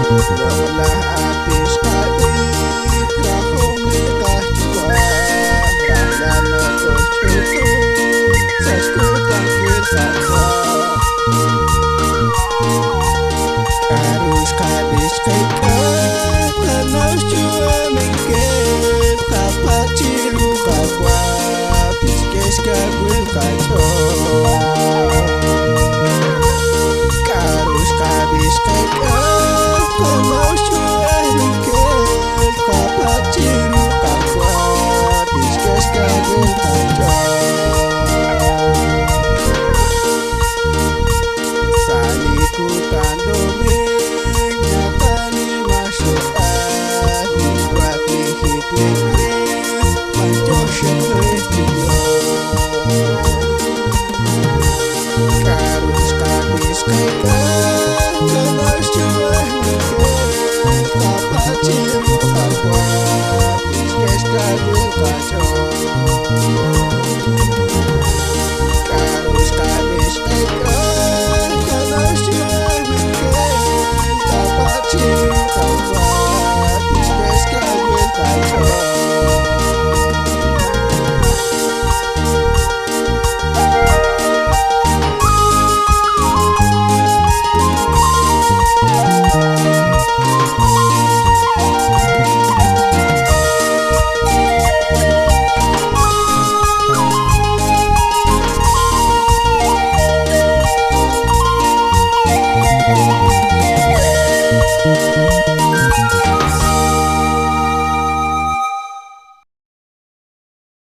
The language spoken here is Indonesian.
Lelah atis kali Rahong nikah juga Rakyana tercutu Sasku takwir sakwa Harus kadis kaikat Kanas jua mikir Kapat ciru kakwa Tiskes kagwil kacau Harus kadis kaikat Kanas jua mikir Kapat ciru kakwa Tiskes kagwil kacau Salikutan doming Nyatani masuk Dibuat lihit-lihit Pancosek lihit Karus kadis kaikat